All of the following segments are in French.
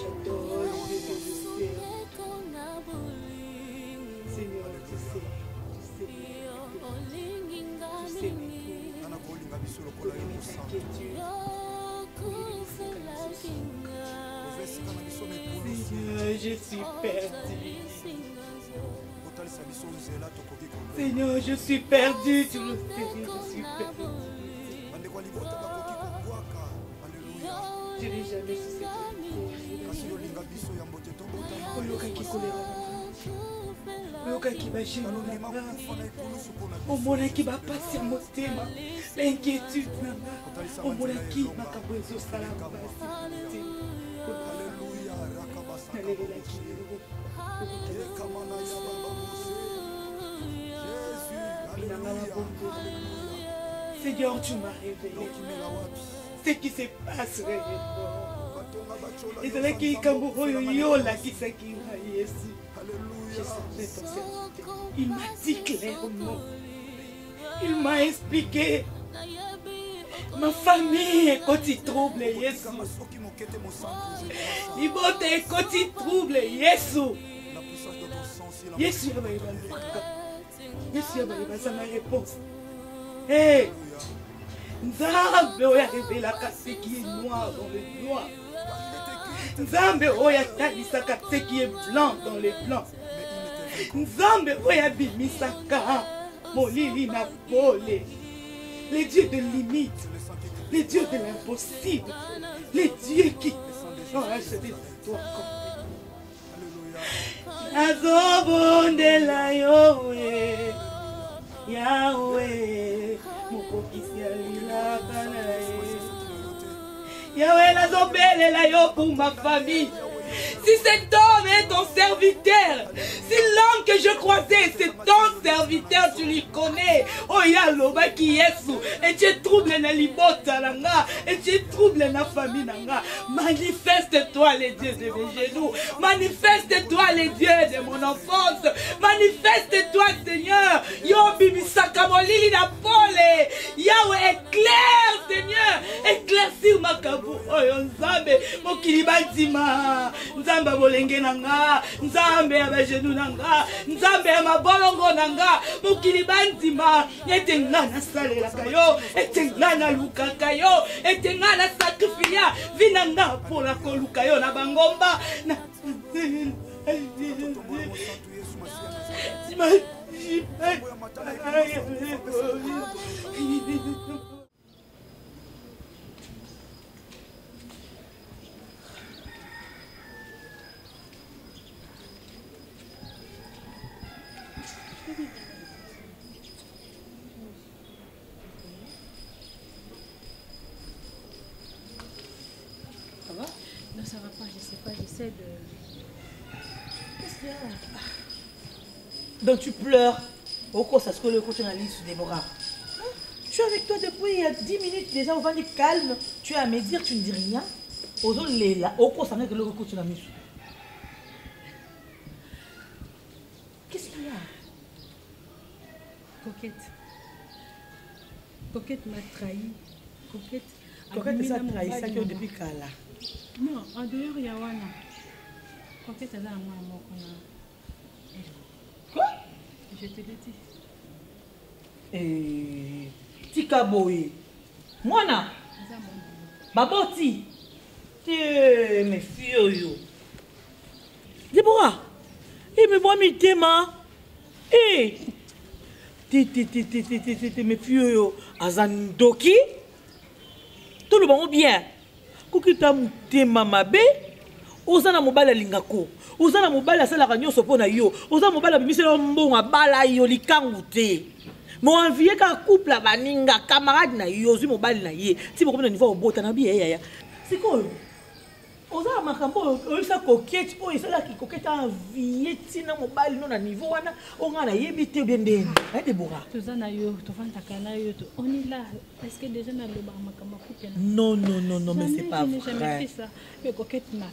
t'adore, je te sais. Seigneur, tu sais. Tu sais mes inquiétudes. Seigneur, je suis perdu. Seigneur, je suis perdu, tu le sais, je suis perdu. Je n'ai jamais su cette l'inquiétude, Seigneur, tu m'as révélé ce qui se passe réellement. Et c'est là qu'il y a je savais ton serviteur. Il m'a dit clairement. Il m'a expliqué. Ma famille est quand il trouble, Yesu. Libote est quand il trouble, Yesu. Yesu, c'est ma réponse. Hé! Nzambe oya révélaka ce qui est noir dans le noir. Nzambe oya talisaka ce qui est blanc dans le blanc. Nzambe oya bimisaka molili na pole. Les dieux de limite, les dieux de l'impossible, les dieux qui ont acheté de toi comme Nazobondela Yahweh, Yahweh, Mokokisi alilaka na ye. Yahweh, nazobelela yo pour ma famille. Si cet homme est ton serviteur, si l'homme que je croisais c'est ton serviteur, tu lui connais. Oh yaloba ki yesu, et tu troubles na libota nanga, et tu troubles na famille nanga. Manifeste-toi les dieux de mes genoux, manifeste-toi les dieux de mon enfance, manifeste-toi Seigneur. Yo bimisaka molili na pole. Yahweh éclaire Seigneur, éclaircir makabu oyo nzambe mokili bandima. Nzambe bolenge nanga, nzambe ya bajenu nanga, nzambe ya mabolongo nanga, mokili bandima, ete nga nasalelaka yo, ete nga nalukaka yo, ete nga nasakrifia vi nanga mpona koluka yo na bangomba na Ça va? Non, ça va pas, je sais pas, j'essaie de... Qu'est-ce qu'il y a? Donc tu pleures. Au cours, ça se colle le côté dans la liste des bras. Je suis avec toi depuis il y a 10 minutes déjà, on va dire calme. Tu es à me dire, tu ne dis rien. Aux autres, là. Au cours, ça n'a que le recours sur la mise. Qu'est-ce qu'il y a? Coquette. Coquette m'a trahi. Coquette ça trahi ça que depuis Kala. Non, en dehors, il y a Wana. Coquette, elle a un mot. Quoi? Je te l'ai dit. Tika boy. Mwana. Baboti. Mes filles. Déborah. Mais moi, mes témas. Mes filles. Azandoki. Tout le monde bien. Kokita mutema mabe. Ozana mobala lingako. Ozana mobala sala kanyo sopona yo. Ozana mobala bimisela mbonga bala yo likangu te. Mo envier ka couple baninga camarade na yo zu mobali na ye. Si boko na niveau obota na biye ya. C'est quoi? Ozana makambo oyisa coquette o isala ki coquette envier tina mobali no na niveau wana onga na yebite bien ndeni. Déborah. Tozana yo, tovanda kana yo to. On est là. Est-ce que déjà na loba makambo couple? Non, mais c'est pas vrai. Je n'ai jamais fait ça. Mais coquette m'a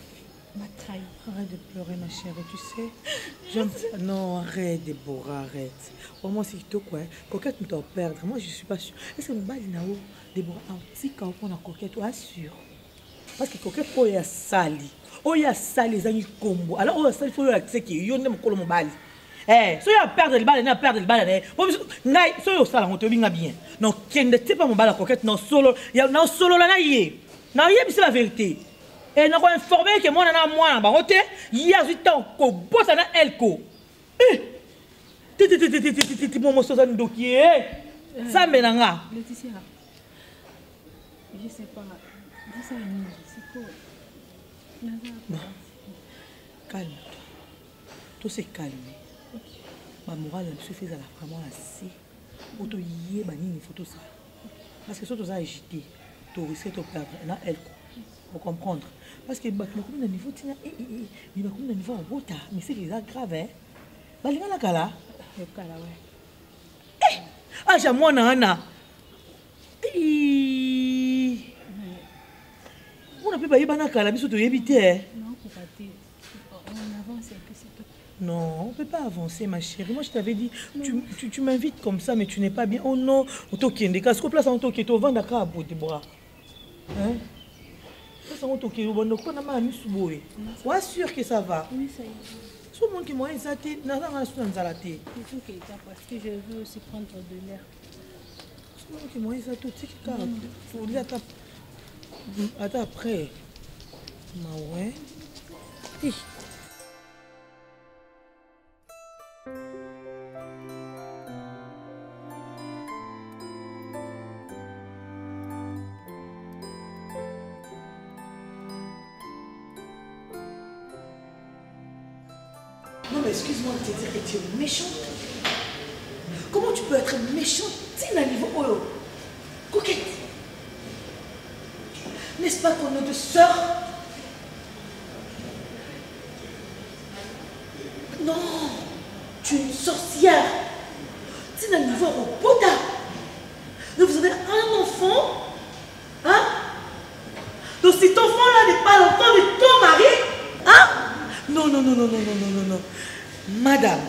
trahi. Arrête de pleurer, ma chérie, tu sais. Non, arrête, Déborah, arrête. Vraiment, c'est tout quoi. Coquette nous t'en perdre. Moi, je suis pas sûre. Est-ce que nous balle là-haut, Déborah, un petit cas pour la coquette, ou assure. Parce que coquette, pour y a sali. oya sale ezangi kombo alors oya sale faut accès qui yo ne mokolo mobali so ya perdre le balle na perdre le balle ngai so yo sala ngoto binga bien non kende te pas mobala coquette non solo ya na solo la na ye na ye c'est la vérité et na ko informer que moi na bango te ya zuta ko bossa na elko ti momo so za ndoki ça menanga Laetitia je sais pas dis ça c'est quoi non calme-toi tout s'est calmé ma morale je fais à la vraiment assez pour te y banini photo ça parce que surtout ça agité tu risques de perdre na elle pour comprendre parce que bah comme na niveau tina mais bah comme na niveau en rota mais c'est déjà grave hein bah linga la kala ouais ah jamon na ana on a pu ba yeba na kala biso to yebite non faut pas dire on avance un peu c'est tout. Non, on ne peut pas avancer, ma chérie. Moi, je t'avais dit, tu m'invites comme ça, mais tu n'es pas bien. Oh non, on toque des cas. Ce qu'on place en toque, tu vas vendre à bout de bras. Hein? Ça, on toque, on va pas n'a mis sous boé. Ouais, sûr que ça va. Oui, ça y est. Tout le monde qui m'a dit ça, n'a pas de soucis dans la tête. C'est tout qui est parce que je veux aussi prendre de l'air. Tout le monde qui m'a dit ça, tout c'est qui carré. Faut dire attends après. Ma ouais. Non mais excuse-moi de te dire que tu es méchante. Comment tu peux être méchante? C'est un niveau oh, coquette. N'est-ce pas ton autre sœur? Non, tu es une sorcière. C'est un niveau au pota. Donc vous avez un enfant, hein? Donc cet enfant-là n'est pas l'enfant de ton mari, hein? Non, non, non, non, non, non, non, non, non. Madame,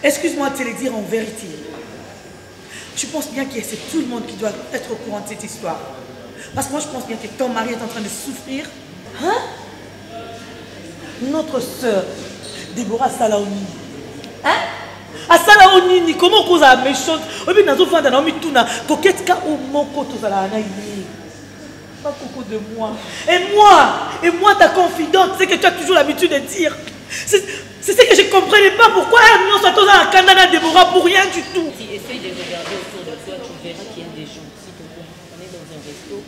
excuse-moi de te le dire en vérité. Je pense bien que c'est tout le monde qui doit être au courant de cette histoire. Parce que moi, je pense bien que ton mari est en train de souffrir. Hein? Notre sœur, Déborah Salaoni. Hein? À Salaoni, comment cause à méchante? Et puis, nous avons fait un tout na coquette ka au moko tout ça là. Pas coco de moi. Et moi, ta confidente, c'est que tu as toujours l'habitude de dire. C'est ce que je ne comprenais pas. Pourquoi elle nous soit dans un canal Déborah pour rien du tout. Si essaye de regarder autour de toi, tu verras qu'il y a des gens. S'il te plaît, on est dans un resto.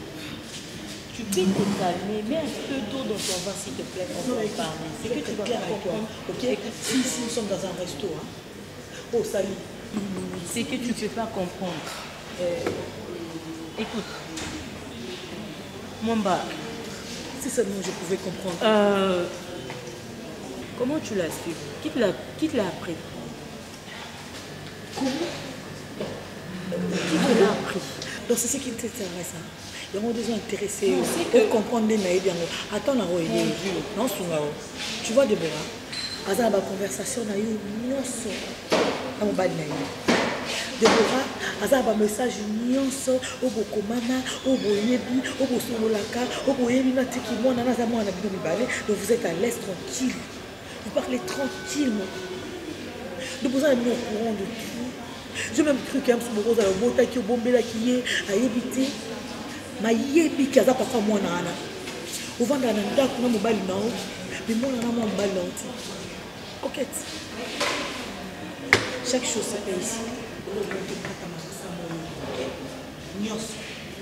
Tu peux te calmer, mets un peu d'eau dans ton vin, s'il te plaît, on va parler. C'est que tu vas comprendre. Ok, si nous sommes dans un resto, hein. Oh, salut. C'est que tu ne peux pas comprendre. Écoute, Mwamba, si seulement je pouvais comprendre. Comment tu l'as su? Qui te l'a appris? Comment? Qui te l'a appris? Donc c'est ce qui t'intéresse. Il y a des gens intéressés pour comprendre les naïfs. Attends, non, tu vois, Déborah, à la conversation, on a eu une nuance à mon bas de naïf. Déborah, à un message nuance au boko mama, au boyebi, au bosololaka, au boyebi natiki moi nana moi na bino mibale. Donc vous êtes à l'aise tranquille. Vous parlez tranquillement. Nous vous avez mis au courant de tout. J'ai même cru qu'il y a un peu de bota qui est bombé là qui est à éviter. Ma yebi qui a pas fait moi nana. Au vent d'un dak na mobile na mais moi nana moi mobile na outi. Coquette. Chaque chose se fait ici.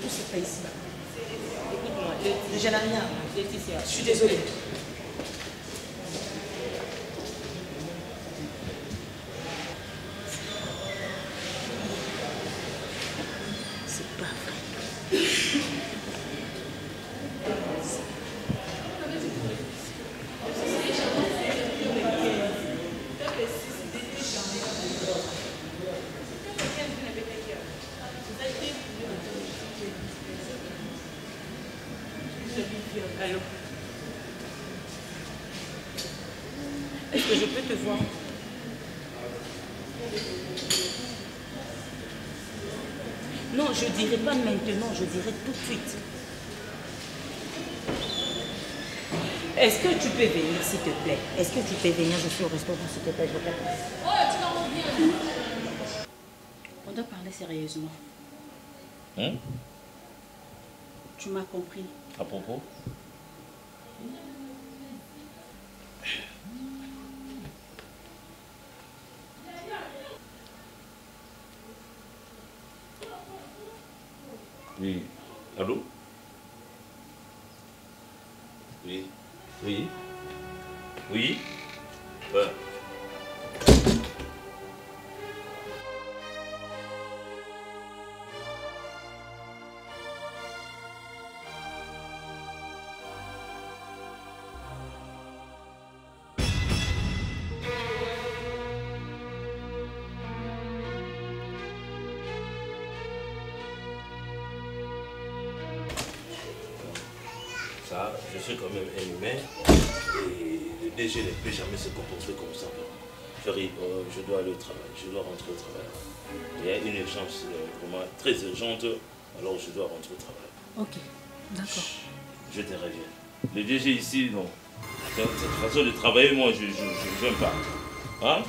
Tout se fait ici. Écoute-moi, Je n'ai rien. Laetitia. Je suis désolée. C'est pas vrai. Allô? Est-ce que je peux te voir? Non, je ne dirai pas maintenant, je dirai tout de suite. Est-ce que tu peux venir, s'il te plaît? Est-ce que tu peux venir? Je suis au restaurant, s'il te plaît. Oh, tu vas revenir. On doit parler sérieusement. Hein? Tu m'as compris. À propos? Oui. Allô? Oui. Oui. Oui. Ouais. Ça, je suis quand même un humain et le DG ne peut jamais se comporter comme ça. Chérie, je dois aller au travail, je dois rentrer au travail. Il y a une urgence vraiment très urgente, alors je dois rentrer au travail. Ok, d'accord. Je te reviens. Le DG ici, non. Cette façon de travailler, moi, je n'aime pas. Hein?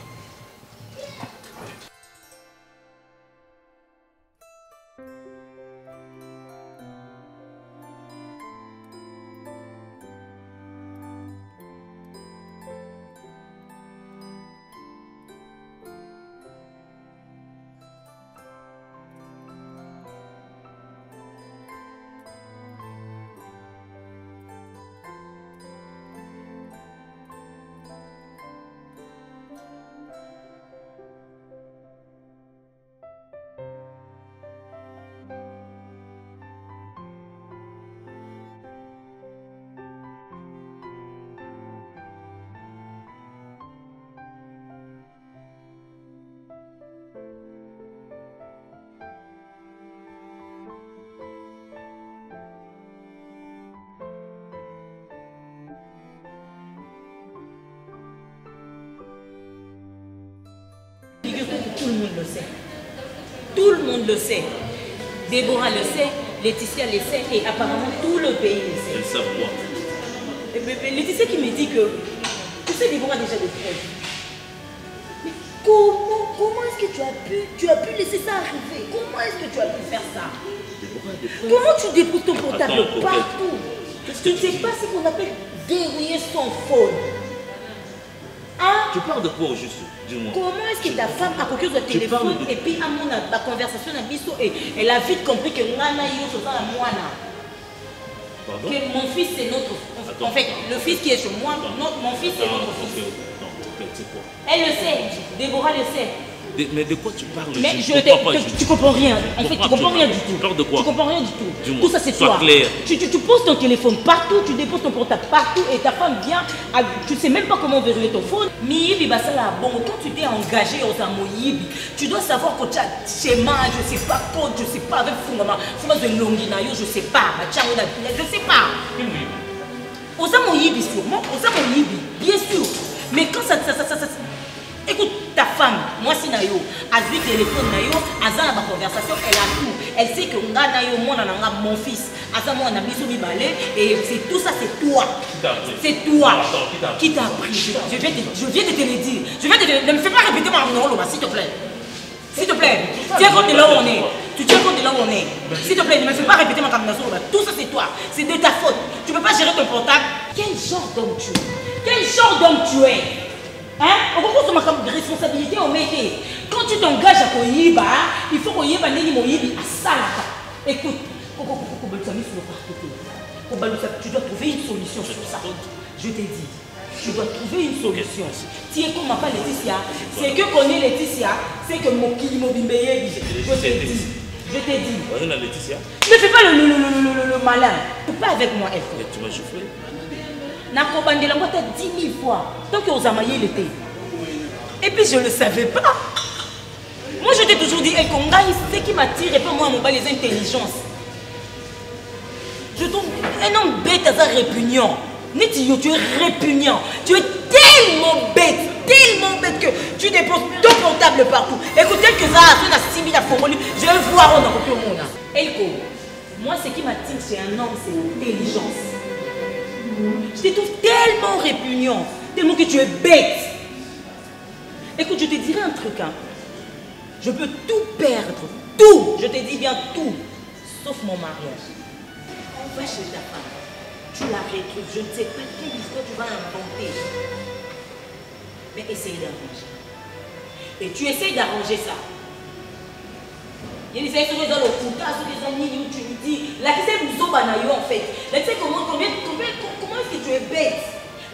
Tout le monde le sait. Tout le monde le sait. Déborah le sait, Laetitia le sait et apparemment tout le pays le sait. Elles savent quoi? Laetitia qui me dit que tu sais Déborah déjà des preuves. Mais comment est-ce que tu as pu laisser ça arriver? Comment est-ce que tu as pu faire ça? Déborah, des preuves. Comment tu déposes ton portable Attends, partout? Tu ne sais pas ce qu'on appelle verrouiller son phone. Hein? Tu parles de quoi au juste? Dis-moi. Comment est-ce que ta femme a quelque chose de téléphone et puis à la conversation à biso et elle a vite compris que Nana yo chose à moi là. Pardon? Que mon fils c'est notre. Attends. En fait, le fils qui est chez moi, mon fils c'est notre fils. Non, c'est quoi? Elle le sait, Déborah le sait. Mais de quoi tu parles? Mais tu comprends rien. En fait, tu comprends rien du tout. Tu parles de quoi? Tu comprends rien du tout. Dis-moi, Tout ça c'est sois toi. clair. Tu poses ton téléphone partout, tu déposes ton portable partout et ta femme vient. Tu sais même pas comment verrouiller ton phone. Miyibi basala bon, quand tu t'es engagé aux Amoyibi, tu dois savoir que tu as schéma, je sais pas code, je sais pas avec Fungama, de Longinayo, je sais pas, je sais pas. Aux Amoyibi sûrement, aux Amoyibi, bien sûr. Mais quand ça. Écoute, ta femme, moi si nayo, a vu téléphone nayo, a za ma conversation, elle a tout. Elle sait que nga nayo, moi nanga mon fils, a za moi na biso mi balé, et c'est tout ça, c'est toi. C'est toi. Qui t'a appris? Je viens de te le dire. Ne me fais pas répéter mon nom, s'il te plaît. S'il te plaît, tiens compte de là où on est. Tu tiens compte de là où on est. S'il te plaît, ne me fais pas répéter ma combinaison. Tout ça, c'est toi. C'est de ta faute. Tu ne peux pas gérer ton portable. Quel genre d'homme tu es? Quel genre d'homme tu es? Hein? On comprend ma responsabilité au métier. Quand tu t'engages à Koyiba, il faut Koyiba Neni Moyibi à Salaka. Écoute, tu dois trouver une solution sur ça. Je t'ai dit. Tu dois trouver une solution. Tu es comme ma femme Laetitia. C'est que connaît Laetitia, c'est que mon Kilimobimbeye. Je t'ai dit. Je t'ai dit. Ne fais pas le malin. Ne fais pas avec moi, elle. Tu m'as chauffé. Nakobandela moi t'as 10 000 fois. Tant que aux amaillés l'été. Et puis je ne le savais pas. Moi je t'ai toujours dit, Konga, ce qui m'attire et pas moi mon bas les intelligences. Je trouve un homme bête à ça répugnant. Nitio, tu es répugnant. Tu es tellement bête que tu déposes ton portable partout. Écoute, tel que ça, tu as 6 000 à Fomoli, je vais voir on a copié au monde. Elko, moi ce qui m'attire chez un homme, c'est l'intelligence. Je te trouve tellement répugnant, tellement que tu es bête. Écoute, je te dirai un truc, hein. Je peux tout perdre, tout, je te dis bien tout, sauf mon mariage. On va chez ta femme, tu la retrouves, je ne sais pas quelle histoire tu vas inventer. Mais essaye d'arranger. Et tu essayes d'arranger ça. Il y a des choses dans le couteau, des amis où tu me dis, là qui c'est vous en fait. Là tu sais comment est-ce que tu es bête.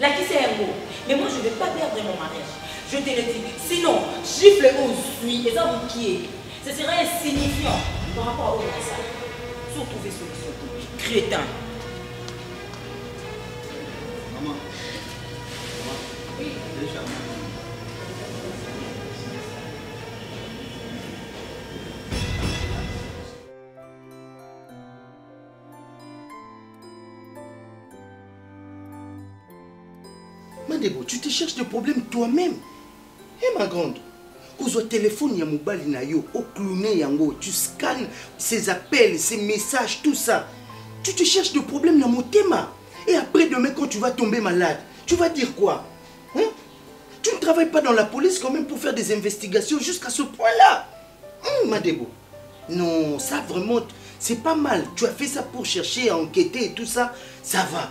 Là qui c'est un mot. Mais moi je ne vais pas perdre mon mariage. Je te le dis. Sinon, gifle où suis et ça vous qui est. Ce serait insignifiant par rapport au ça. Sans trouver solution. Crétin. Maman. Oui. Déjà. Madebo, tu te cherches des problèmes toi-même. Eh ma grande, au téléphone, il y a mobile na yo, au clouné yango, tu scannes ses appels, ses messages, tout ça. Tu te cherches des problèmes dans mon thème. Et après demain, quand tu vas tomber malade, tu vas dire quoi? Hein? Tu ne travailles pas dans la police quand même pour faire des investigations jusqu'à ce point-là. Madebo. Non, ça vraiment, c'est pas mal. Tu as fait ça pour chercher à enquêter et tout ça, ça va.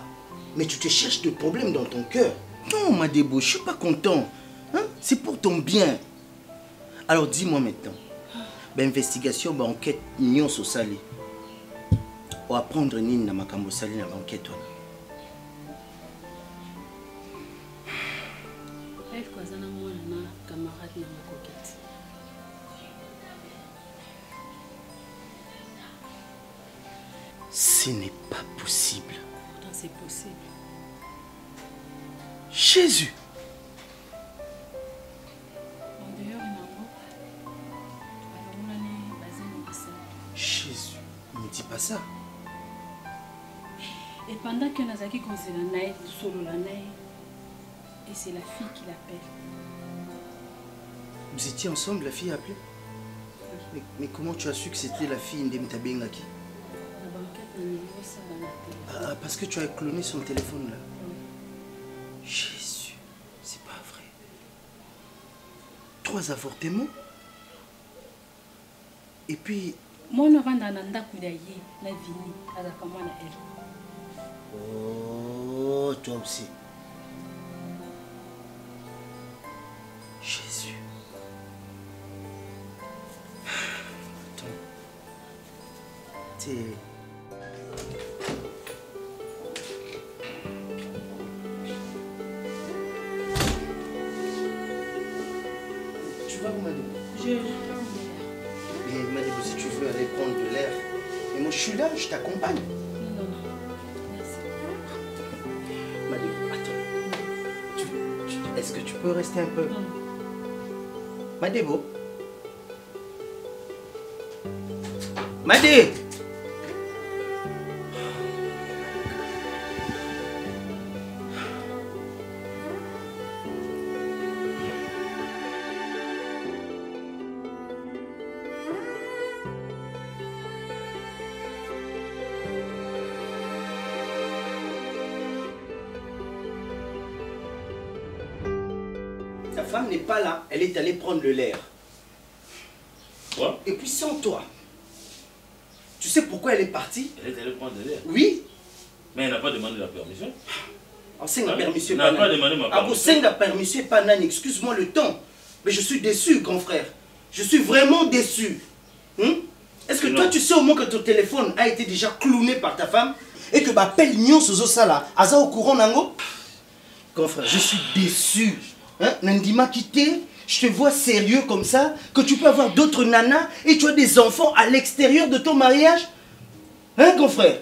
Mais tu te cherches des problèmes dans ton cœur. Non, Madebo, je ne suis pas content. Hein? C'est pour ton bien. Alors dis-moi maintenant. L'investigation, l'enquête, nous sommes salés. On va prendre Nine dans ma cambo salé dans l'enquête. Ce n'est pas possible. Pourtant, c'est possible. Jésus. Jésus, ne me dis pas ça. Et pendant que Nazaki conseille la naïve, solo la naïve, et c'est la fille qui l'appelle. Vous étiez ensemble, la fille a appelé? Mais comment tu as su que c'était la fille d'Emta Bengaki? Ah, parce que tu as cloné son téléphone là. Jésus, c'est pas vrai. 3 avortements. Et puis... Moi, je vais aller la vie, oh, toi aussi. Jésus. Attends. T'es... Tu vas où, madame? Je vais mais madame, si tu veux aller prendre de l'air, mais moi je suis là, je t'accompagne. Non. Merci. Madame, attends. Est-ce que tu peux rester un peu? Non. Madebo. Madé. Ta femme n'est pas là, elle est allée prendre le l'air. Quoi? Et puis sans toi. Tu sais pourquoi elle est partie? Elle est allée prendre de l'air. Oui. Mais elle n'a pas demandé la permission. Elle n'a permission. Elle n'a pas demandé ma permission. Elle n'a pas permission, pas nan. Excuse-moi le temps. Mais je suis déçu, grand frère. Je suis vraiment déçu. Est-ce que toi, tu sais au moins que ton téléphone a été déjà clouné par ta femme? Et que ma pelle nyon sozo sala, aza au courant nango? Grand frère, je suis déçu. Nandima quitté, je te vois sérieux comme ça, que tu peux avoir d'autres nanas et tu as des enfants à l'extérieur de ton mariage? Hein, grand frère?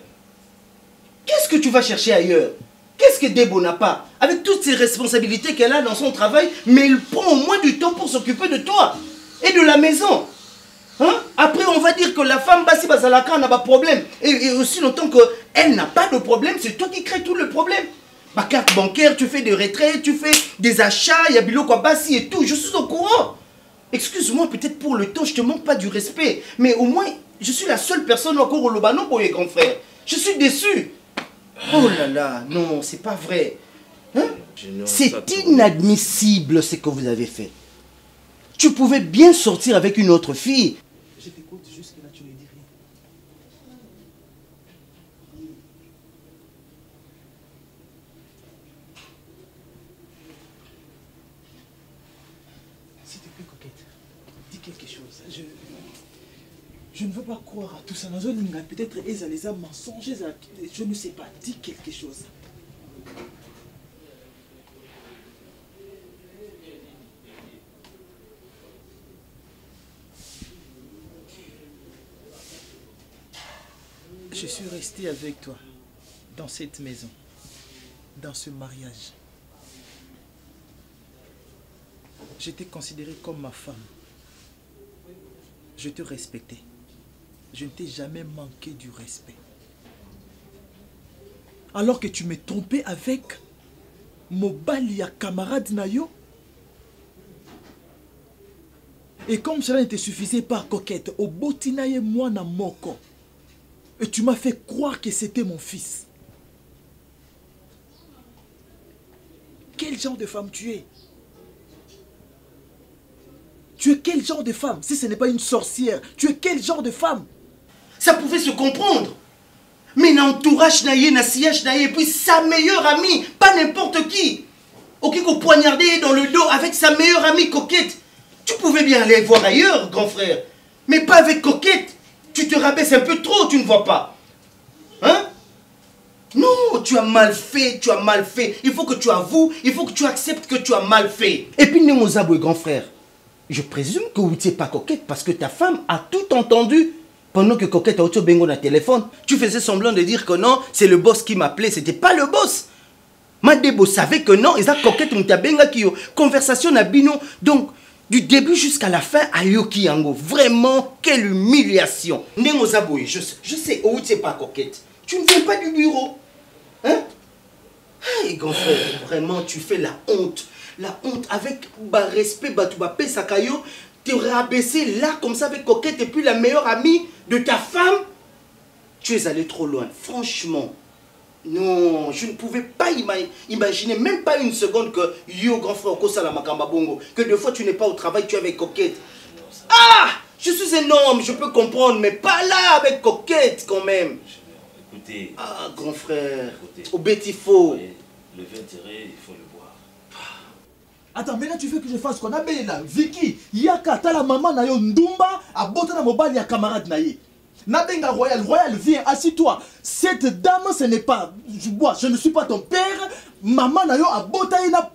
Qu'est-ce que tu vas chercher ailleurs? Qu'est-ce que Debo n'a pas? Avec toutes ces responsabilités qu'elle a dans son travail, mais elle prend au moins du temps pour s'occuper de toi et de la maison. Hein? Après, on va dire que la femme, Bassi Bazalaka, n'a pas de problème. Et aussi longtemps qu'elle n'a pas de problème, c'est toi qui crée tout le problème. Ma carte bancaire, tu fais des retraits, tu fais des achats, il y a Biloko Bassi et tout. Je suis au courant. Excuse-moi, peut-être pour le temps, je te manque pas du respect. Mais au moins, je suis la seule personne encore au Lobano pour les grands frères. Je suis déçu. Oh là là, non, c'est pas vrai. Hein? Junior, C'est ça inadmissible ce que vous avez fait. Tu pouvais bien sortir avec une autre fille. Je t'écoute, jusque là tu ne dis rien. S'il te plaît, coquette, dis quelque chose. Je ne veux pas croire à tout ça. Peut-être ils ont les mensonges, je ne sais pas. Dis quelque chose. Je suis resté avec toi dans cette maison, dans ce mariage. Je t'ai considéré comme ma femme. Je te respectais. Je ne t'ai jamais manqué du respect. Alors que tu m'es trompé avec Mobalia camarade Nayo. Et comme cela ne te suffisait pas, coquette, au botinaye moi na moko. Et tu m'as fait croire que c'était mon fils. Quel genre de femme tu es? Tu es quel genre de femme? Si ce n'est pas une sorcière, tu es quel genre de femme? Ça pouvait se comprendre. Mais l'entourage naïe, nassillage naïe, et puis sa meilleure amie, pas n'importe qui. Ok, qu'on poignardait dans le dos avec sa meilleure amie Coquette. Tu pouvais bien aller voir ailleurs, grand frère. Mais pas avec Coquette. Tu te rabaisses un peu trop, tu ne vois pas. Hein? Non, tu as mal fait, tu as mal fait. Il faut que tu avoues, il faut que tu acceptes que tu as mal fait. Et puis, Nemozaboué, grand frère, je présume que vous n'étiez pas Coquette parce que ta femme a tout entendu. Pendant que Coquette a auto bengo dans le téléphone, tu faisais semblant de dire que non, c'est le boss qui m'appelait, c'était pas le boss. Madebo savait que non, et ça Coquette m'tabenga qui yo. Conversation na bino, donc du début jusqu'à la fin, Ayoki Yango. Vraiment, quelle humiliation. Nemozaboué, je sais, où tu n'es pas Coquette. Tu ne viens pas du bureau. Hein? Hey, grand frère, vraiment, tu fais la honte. La honte avec respect, Batouba Sakayo. Te rabaisser là, comme ça, avec Coquette, et puis la meilleure amie de ta femme. Tu es allé trop loin, franchement. Non, je ne pouvais pas imaginer, même pas une seconde, que yo, grand frère, Kosala Makamba Bongo, que deux fois tu n'es pas au travail, tu es avec Coquette. Ah! Je suis un homme, je peux comprendre, mais pas là avec Coquette quand même. Écoutez. Ah, grand frère, Écoutez, au bétifo. Le vin tiré, il faut le boire. Attends, mais là tu veux que je fasse quoi? Nabé là, Vicky, Yaka, t'as la maman na yo Ndumba, a boté na mobile ya camarade na ye. Nabenga Royal, Royal, viens, assis-toi. Cette dame, ce n'est pas, je ne suis pas ton père. Maman na yo a boté na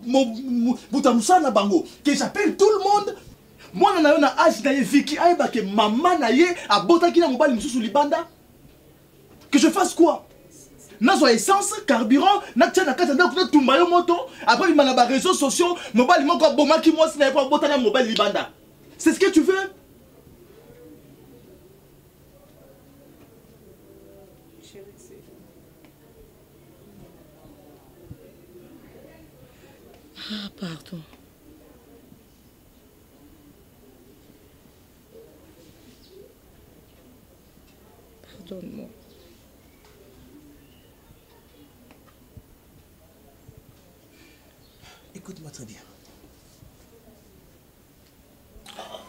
butamusa na bango. Que j'appelle tout le monde. Moi na yo na âge na ye Vicky, aïba que maman na ye a boté ki na mobile msusu libanda. Que je fasse quoi? Nazo essence, carburant, na tia na kata na tumba yo moto, après il m'a na réseaux sociaux, mobile moko boma ki moi sina pas bota na mobile libanda. C'est ce que tu veux? Ah, pardon. Pardonne-moi. Écoute-moi très bien.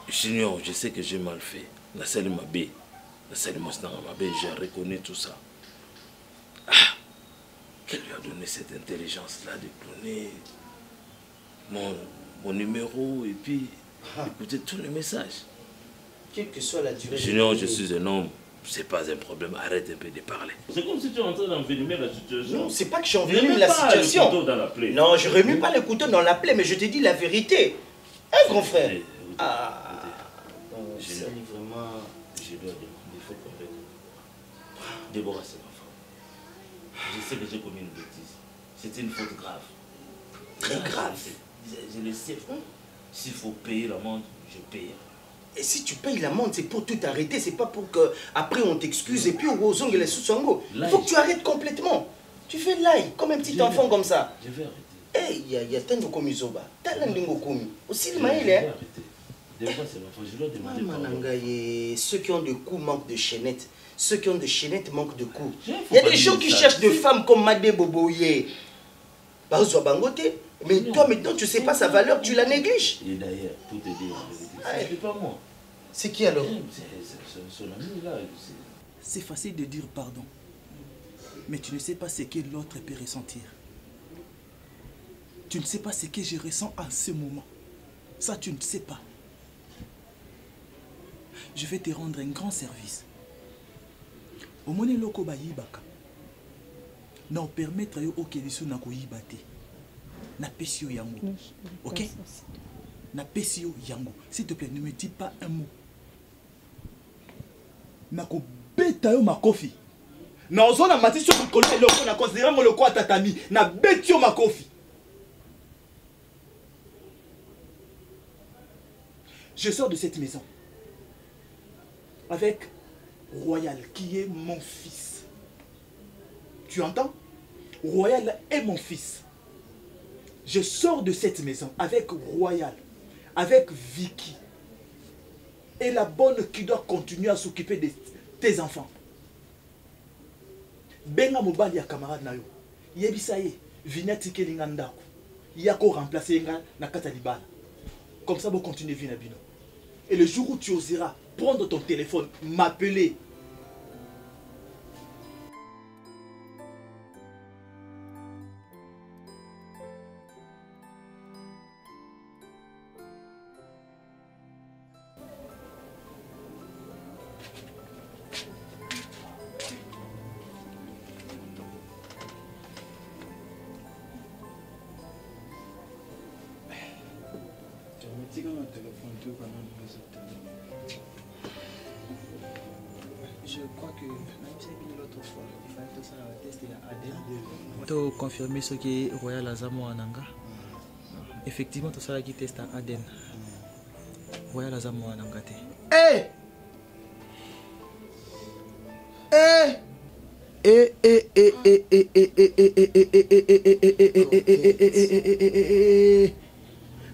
Junior, je sais que j'ai mal fait. La salle m'a bé. La salle m'a bé, j'ai reconnu tout ça. Ah! Qu'elle lui a donné cette intelligence-là de donner mon numéro et puis écouter tous les messages. Quelle que soit la durée. Junior, je suis un homme. C'est pas un problème. Arrête un peu de parler. C'est comme si tu es en train d'envenimer la situation. Non, c'est pas que j'envenime la situation. Non, je remue pas le couteau dans la plaie, mais je te dis la vérité. Hein, grand frère? Ah. Junior, vraiment, je dois demander, il faut qu'on règle. Déborah, c'est ma femme. Je sais que j'ai commis une bêtise. C'était une faute grave. Très grave. Je le sais. S'il faut payer l'amende, je paye. Et si tu payes l'amende, c'est pour tout arrêter, c'est pas pour que après on t'excuse et puis au zong les sous-sango. Il faut que tu arrêtes complètement. Tu fais l'ail, comme un petit enfant comme ça. Je vais arrêter. Eh, il y a tant de commis zoba. Tant de commis. Aussi le Je maïl, vais hein. arrêter. Des fois, c'est l'enfant, je dois demander pardon. Ceux qui ont des coups manquent de chaînettes. ceux qui ont des chaînettes manquent de coups. Il y a des gens qui cherchent des femmes comme Madé Boboye. Mais toi maintenant tu ne sais pas sa valeur, tu la négliges. Et d'ailleurs, pour te dire la vérité, c'est pas moi. C'est qui alors? C'est son ami là. C'est facile de dire pardon. Mais tu ne sais pas ce que l'autre peut ressentir. Tu ne sais pas ce que je ressens en ce moment. Ça, tu ne sais pas. Je vais te rendre un grand service. Au moins, loko ba yibaka. Non, permettre yo okelisu na ko yibate. Na pesio yango. Ok? Na pesio yango. S'il te plaît, ne me dis pas un mot. Na ko beta yo makofi. Na ozona mati sur le collet loko na considérer mo loko atatami. Na beti yo makofi. Je sors de cette maison avec Royal qui est mon fils. Tu entends? Royal est mon fils. Je sors de cette maison avec Royal, avec Vicky. Et la bonne qui doit continuer à s'occuper de tes enfants. Benga mobali ya camarade na yo. Yebisa ye, vinati ke linga ndako. Yako remplacer nga na kata libala. Comme ça, vous continuez à vivre. Et le jour où tu oseras prendre ton téléphone, m'appeler. Je crois que même si l'autre fois, il fallait tout ça tester à ADN. Tu as confirmé ce qui est Royal Azamo Ananga. Effectivement, tout ça qui teste à ADN. Royal Azamo Ananga. Hé!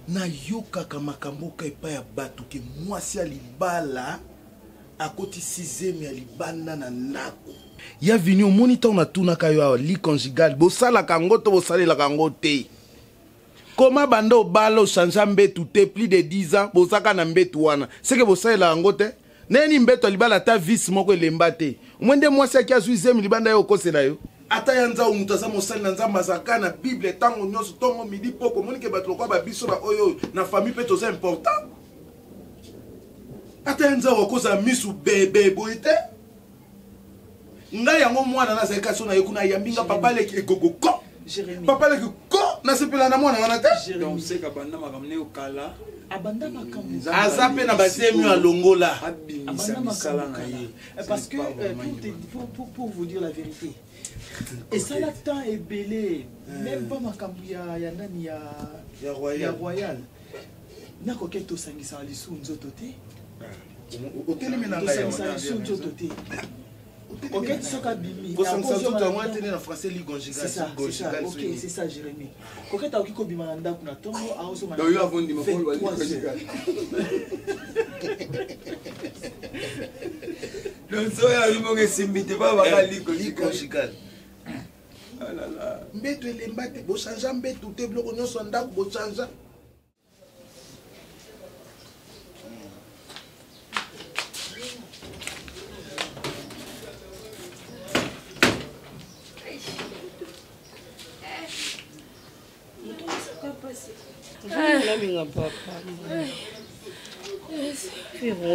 Na yokaka makamboka epa ya bato ke mwasi ya libala akoti 6e ya libanda na nako. Ya vini omoni ntango natunaka yo awa li conjugal bosalaka yango to bosalelaka yango te. Koma banda obala ochangea mbetu te plus de 10 ans bozaka na mbetu wana seke bosalelaka yango te. Neni mbeto libala ta visi moko elemba te. Omwende mwasi aki azwi 6e libanda yo okosela yo. Ata ya nzambe mutu aza mosali na nzambe azalaka na bible ntango nyonso ntongo midi poko omoni ke bato lokwa babiso na oyo na famille mpe toza important. Ata ya nzambe wakozala misu bebe boye te. Ngai yango mwana nazalaki so na ye kuna yambinga papa leki egogoko. Papa leki ko nasepela na mwana wana te. Donc c'est que banda makamne okala. Abanda makamne. Aza pe na basemi ya longola. Abanda makamne. Parce que pour vous dire la vérité. Et ça là temps est belé. Même pas makambu ya nani ya royal. Na koketo sangisa lisu nzoto te. Otelemi na ngai ya lisu nzoto te. Ok, tu sais qu'à Bimi. C'est ça, ok, c'est ça, Jérémy. Ok, tu as dit que Bima Nanda kuna tongo, a aussi ma. D'ailleurs, avant de me faire donc ça, il faut que c'est mité pas va li conjugal. Ah là là. Mbeto elemba te bo changer mbeto te bloko nyonso ndako bo changer.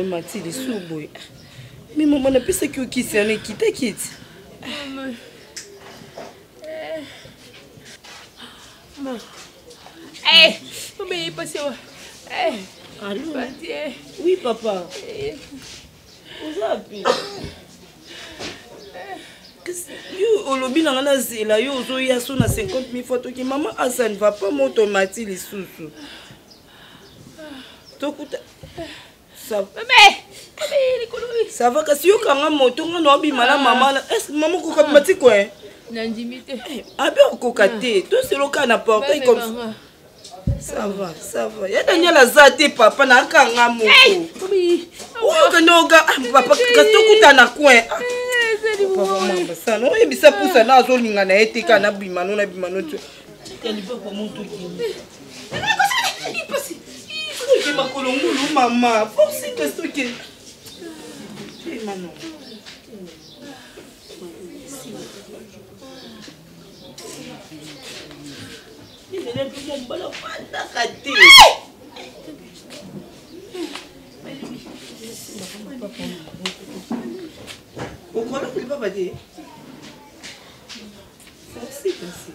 Mathilde Souboy. Mais maman n'a pas ce qui s'est quitté quitte. Maman. Maman est passé. Allô? Oui, papa. Vous avez yo olobi na ngana zela yo ozo ya so na 50 000 fois toki maman ça ne va pas moto Mathilde lisusu. Tokuta ça ça va kasi yo kanga moto ngana obima na maman est maman ko kabimati quoi Nandimite. Abi okokate to seloka na portail comme ça. Ça va. Ya Daniel azate papa na kanga moko. Oui. Oyo kanoga papa kastokuta na coin. papa mama sala oyebisa pusa na azolinga na ye te kaka na bimano na bimano te kalipa muntu kini soki makolo ngulu mama force que soki mano Nene tu mon bala panda kate. O kola ku papa de. Force kasi.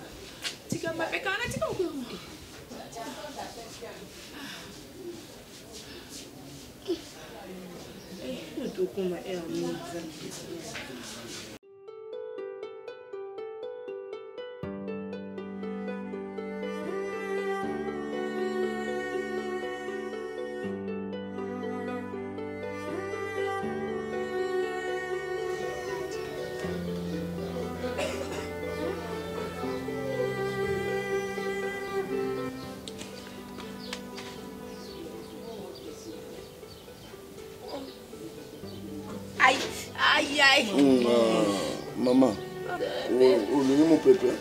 Tika ma pekana tika ko. Eu tô com uma Maman, olingi mon pépé.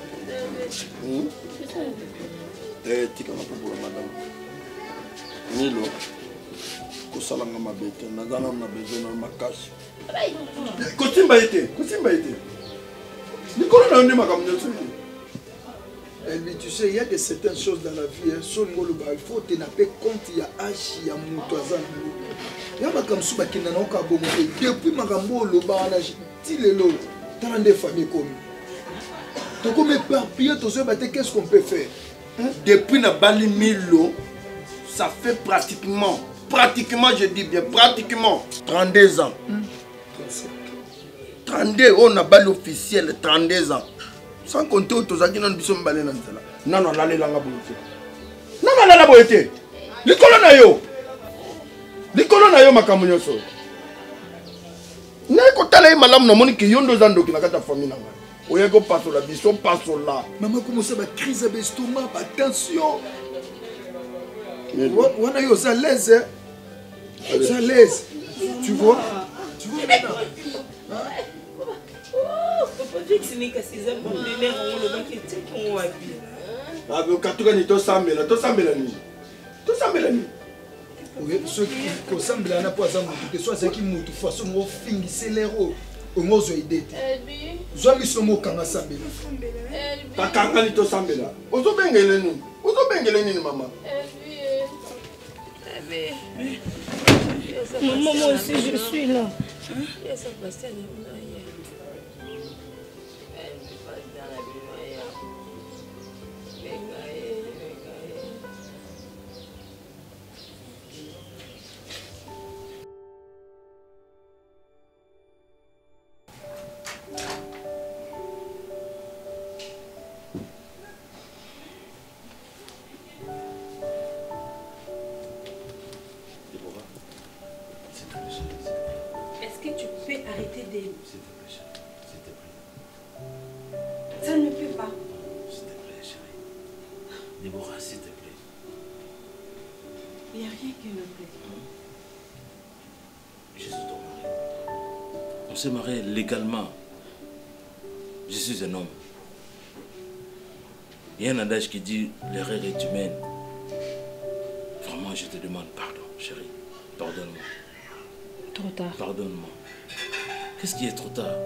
Tika na popola madame. Nilo. Kosalanga mabete, nazana na besoin na makasi. Kotimba ete. Nicolas n'a pas makambo nyonso. Mais tu sais, il y a certaines choses dans la vie, il faut tenir compte, il y a H, il y a Moutouazan. Il y a makambo suba qui n'a pas bon. Depuis makambo le barrage, tilelo, dans des familles comme. Donc comme éparpillé, qu'est-ce qu'on peut faire? Depuis na bali Milo, ça fait pratiquement, je dis bien, pratiquement 32 ans. 32, on a bali officiel, 32 ans. Sans compter aux agents de Bisson Balé Nanzala. Non, l'allée langa boité. Non, la boité. Les colons na yo makamunyo so. N'est que t'as malam no moni ki yondo zando ki nakata famille nanga. Oye ko passo la Bisson passo là. Maman commence à crise d'estomac, attention. On a eu à l'aise. À l'aise. Tu vois maintenant. Ah, mais quand tu as dit tout ça, mais ceux qui ressemblent à la poisson, que soit ceux qui montent de façon au fin, c'est l'héros. Au moins, ils ont aidé. J'ai mis ce mot quand on a sambi. T'as quand on a dit tout ça, mais là. Ozo bengeleni. Ozo bengeleni, maman. Maman, moi aussi, je suis là. Ça ne peut pas. S'il te plaît, chérie. Déborah, s'il te plaît. Il n'y a rien qui me plaît. Je suis ton mari. On s'est marié légalement. Je suis un homme. Il y a un adage qui dit l'erreur est humaine. Vraiment, je te demande pardon, chérie. Pardonne-moi. Trop tard. Pardonne-moi. Qu'est-ce qui est trop tard?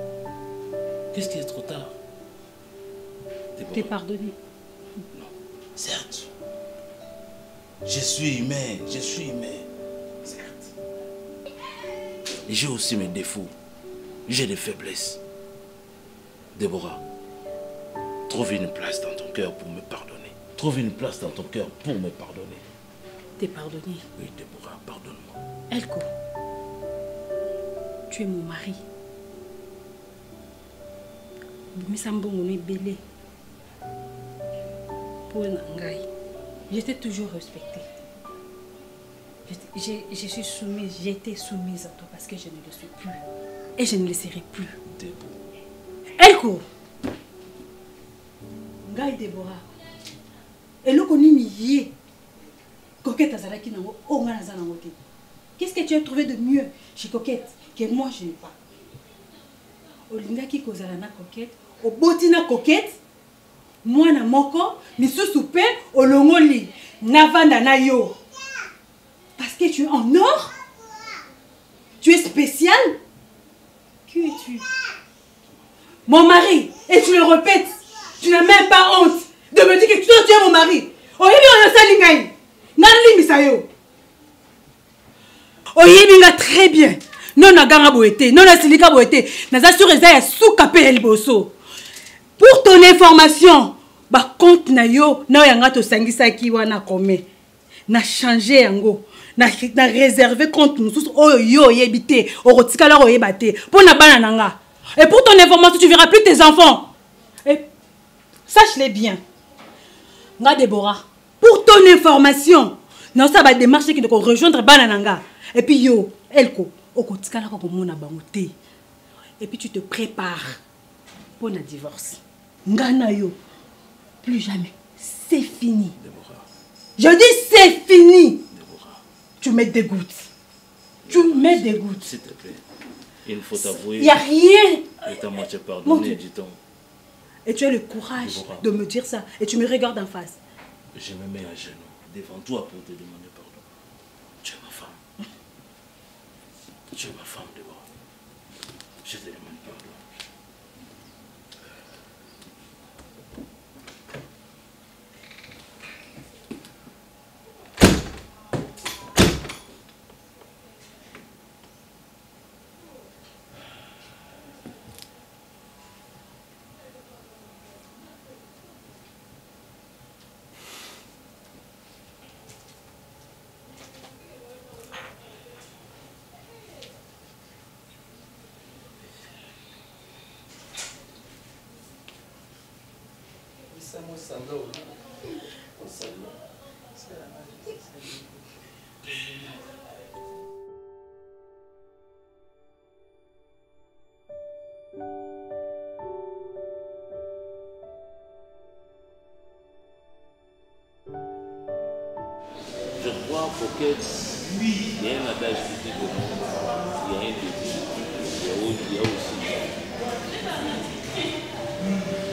Qu'est-ce qui est trop tard? T'es pardonné? Non. Certes. Je suis humain. Certes. Et j'ai aussi mes défauts. J'ai des faiblesses. Déborah, trouve une place dans ton cœur pour me pardonner. Trouve une place dans ton cœur pour me pardonner. T'es pardonné? Oui, Déborah, pardonne-moi. Elko, tu es mon mari. Je t'ai toujours respecté. Je suis soumise, j'ai été soumise à toi parce que je ne le suis plus. Et je ne le serai plus. Déborah. Elko! Ngai Déborah. Eloko nini yé. Coquette azalaki nango, onga nazanango te. Qu'est-ce que tu as trouvé de mieux chez Coquette que moi je n'ai pas? olingaki kozala na coquette, oboti na coquette, mwana moko, misusu pe olongoli navanda na yo. Parce que tu es en or, tu es spécial. Qui es-tu? Mon mari, et tu le répètes, tu n'as même pas honte de me dire que tu es mon mari. Oyebinga très bien. Non na ganga boete, non na silika boete. Naza sur eza ya souka pe liboso. Pour ton information, ba compte na yo na yanga to sangisa ki wana kome. Na changer yango. Na réserver compte mususu oyo yo yebité, orotika la oyebate. Pour na bana nanga. Et pour ton information, tu verras plus tes enfants. Et sache-les bien. Nga Déborah, pour ton information, non ça va démarcher qui de rejoindre Banananga. Et puis yo, elko, okotika la ko mona bangote. Et puis tu te prépares pour un divorce. Nga na yo, plus jamais. C'est fini. Déborah. Je dis c'est fini. Déborah. Tu me dégoûtes. Tu me dégoûtes. S'il te plaît. Il faut t'avouer. Il n'y a rien. Et t'as moitié pardonné du temps. Et tu as le courage de me dire ça. Et tu me regardes en face. Je me mets à genoux devant toi pour te demander pardon. Tu es ma femme. Tu es ma femme, Déborah. Je te demande pardon. Je crois Coquette, il y a un adage qui dit que il y a un début, il y a aussi.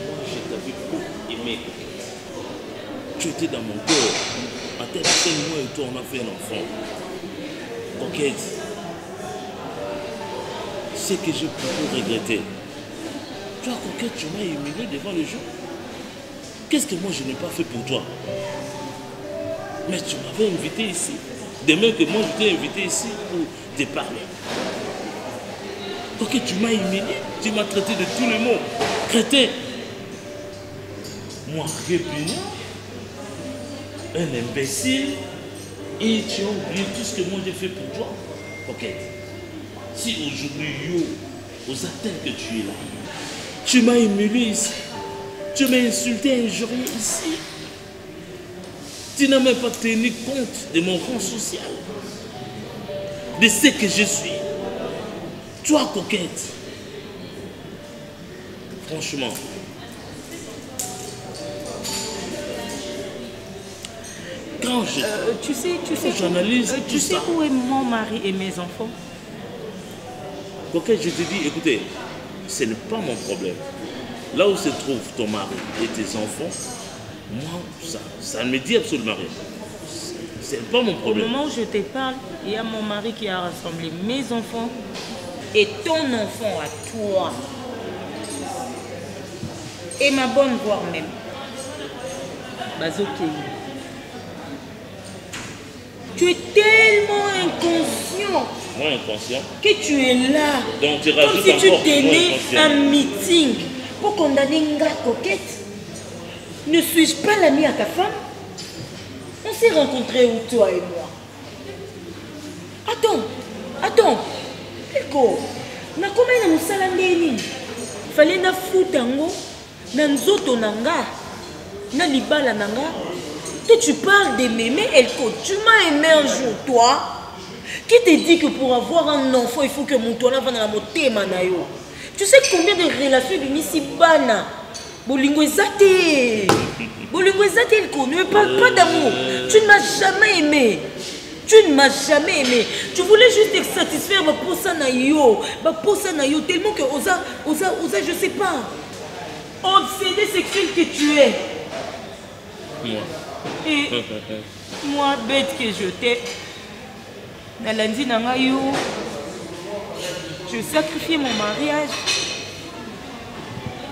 Moi, je t'avais beaucoup aimé Coquette. Tu étais dans mon cœur. À tel point, moi et toi, on a fait un enfant. Coquette, c'est que je peux regretter. Toi, Coquette, tu m'as humilié devant les gens. Qu'est-ce que moi je n'ai pas fait pour toi? Mais tu m'avais invité ici. De même que moi je t'ai invité ici pour te parler. Ok, tu m'as humilié, tu m'as traité de tous les mots. Crétin. Moi, répugnant, un imbécile, et tu as oublié tout ce que moi j'ai fait pour toi. Ok. Si aujourd'hui, yo, aux atteintes que tu es là, tu m'as humilié ici, tu m'as insulté, injurié ici. Tu n'as même pas tenu compte de mon rang social, de ce que je suis. Toi, Coquette, franchement, quand tu sais, j'analyse tu sais où est mon mari et mes enfants? Coquette, je te dis, écoutez, ce n'est pas mon problème. Là où se trouve ton mari et tes enfants, moi, ça ne me dit absolument rien. Ce n'est pas mon problème. Au moment où je te parle, il y a mon mari qui a rassemblé mes enfants et ton enfant à toi. Et ma bonne voix même. Bazoké. Tu es tellement inconscient. Moi inconscient? Que tu es là. Donc tu comme rajoutes si tu encore tenais un meeting pour condamner Nga Coquette. Ne suis-je pas l'ami à ta femme? On s'est rencontrés où, toi et moi? Attends. Eko, na combien na musala ndeni? Fallait na futango, na nzoto nanga, na libala nanga. Toi tu parles de m'aimer, Elko. Tu m'as aimé un jour, toi. Qui te dit que pour avoir un enfant, il faut que mon toit va dans la moté manayo? Tu sais combien de relations ici bana? Bolingo ezate, Elko, ne me parle pas d'amour. Tu ne m'as jamais aimé. Tu Tu ne m'as jamais aimé. Tu voulais juste te satisfaire pour ça tellement que osa, je sais pas. Obsédé sexuel que tu es. Moi. Et moi, bête que je t'ai. Nalandi nanga yo. Je sacrifie mon mariage.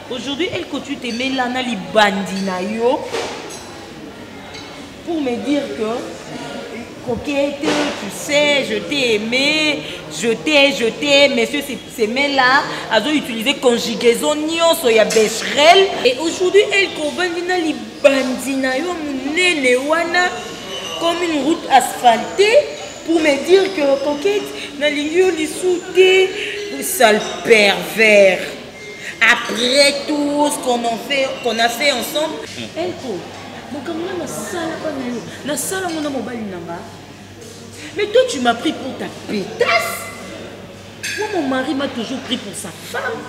Aujourd'hui, elle que tu t'aimais là, nali bandina yo. Pour me dire que coquette, tu sais, je t'ai aimé, je t'ai, messieurs, ces mains-là, elles ont utilisé conjugaison nyonso ya becherel. Et aujourd'hui, elle convendina li bandina yo munene wana comme une route asphaltée pour me dire que coquette, nalingi yo li souté, sale pervers. Après tout ce qu'on a fait ensemble, elle mais toi tu m'as pris pour ta pétasse. Moi mon mari m'a toujours pris pour sa femme.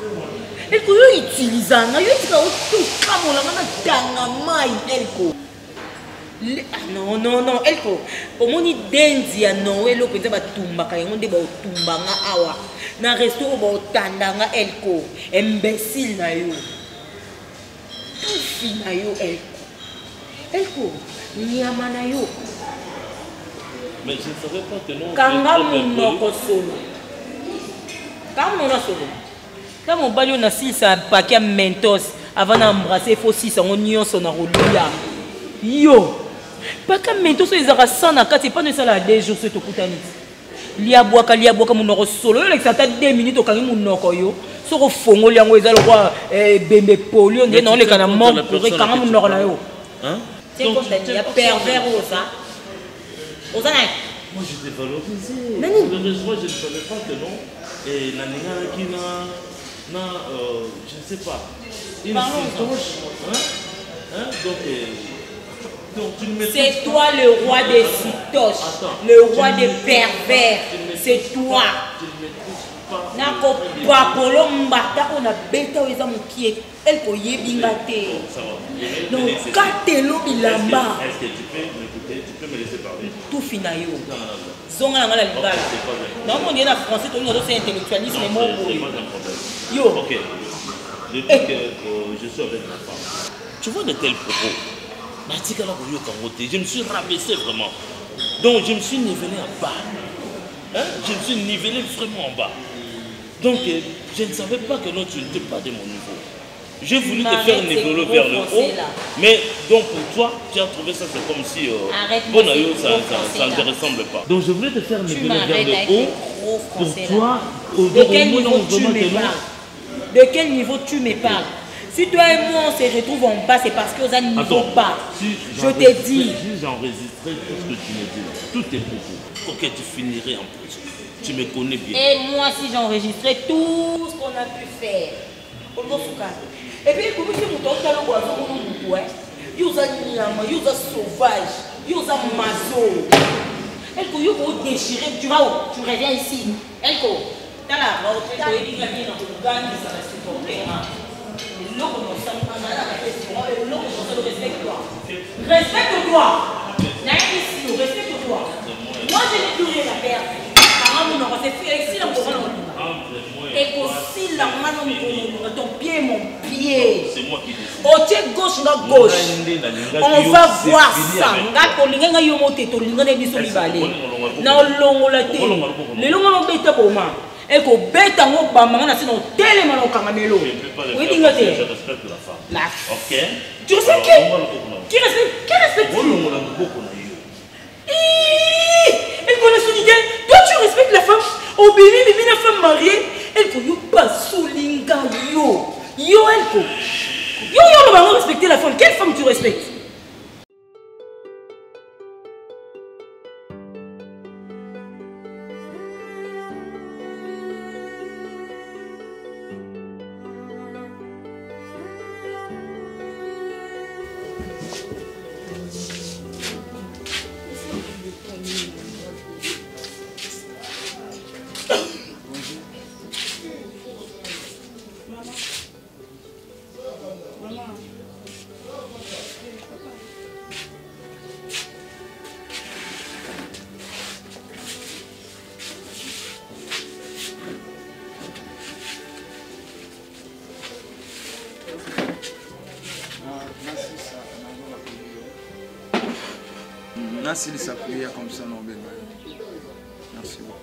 Et que yo utilise nga yo tika tout comme la tanga mai non elle ko omoni denzi ya Noé lo penza ba tumbaka yango nde ba tumbanga awa na resto ba tandanga elle ko imbécile na yo. Tout na yo elle ko nyama na yo. Mais je ne savais pas que non. Kanga munoko solo. Kanga munoko solo. Quand mon balio na si ça paquet mentos avant d'embrasser faut si ça on nyonso na rolia. Yo. Paquet mentos ils ont ça na kati pas ne ça la 2 jours c'est au kutani. Liabwaka munoko solo le ça 2 minutes au kangi munoko yo. Soko fongo liango ezalo kwa bembe polio ndé non le kana mort pour kanga munoko na yo. Hein? C'est comme il y a pervers ou ça. Moi je t'ai valorisé. Heureusement je ne savais pas que non. Et la nina qui je ne sais pas. Une sitoche. Hein? Donc tu ne me. C'est toi le roi des sitoches. Le roi des pervers. C'est toi. Nako papolo mbata on a beta oza mukie elle ko yebinga te. Donc katelo bilamba. Est-ce que tu peux m'écouter? Tu peux me laisser parler? Tout finayo. Zonga na la lingala. Non mon dieu na français to nous c'est intellectualisme mais mon yo. OK. Depuis que je suis avec ma femme. Tu vois de tels propos. Matika la boyo kangote, je me suis rabaissé vraiment. Donc je me suis nivelé en bas. Hein? Je me suis nivelé vraiment en bas. Donc, je ne savais pas que non, tu n'étais pas de mon niveau. J'ai voulu te faire niveler vers le haut. Mais donc, pour toi, tu as trouvé ça, c'est comme si... bon, ça ne te ressemble pas. Donc, je voulais te faire niveler vers le haut. Pour toi, de quel niveau tu me parles? De quel niveau tu me parles? Si toi et moi, on se retrouve en bas, c'est parce qu'on a un niveau bas. Je t'ai dit. Si j'enregistrais tout ce que tu me dis, tout tes propos, pour que tu finirais en prison. Tu me connais bien. Et moi, si j'enregistrais tout ce qu'on a pu faire. Et puis, comme si nous avons il y a sauvage, il y a mazo. Elle peut déchirer, tu vas où? Tu reviens ici. Elle peut. Dans la route, elle peut dire que ça va supporter. Respecte-toi. Respecte-toi. Moi, je n'ai plus rien à perdre. Et aussi la main ton pied, mon pied. C'est moi qui décide. Au pied gauche, la gauche. On va voir ça. Nga yo moté to linga ne biso libale. Na longo la té. Le longo no beta boma. Et ko beta ngo ba manga na sino télé mano kangamelo. Oui dinga té. Je respecte la femme. OK. Tu respectes qui? Qui respecte? Elle connaît son idée. Toi, tu respectes la femme. Au béni, la femme mariée. Elle connaît pas Soulinga. Yo, elle connaît. Yo, on va respecter la femme. Quelle femme tu respectes? nasilisa prière comme ça na obenga yo. Merci beaucoup.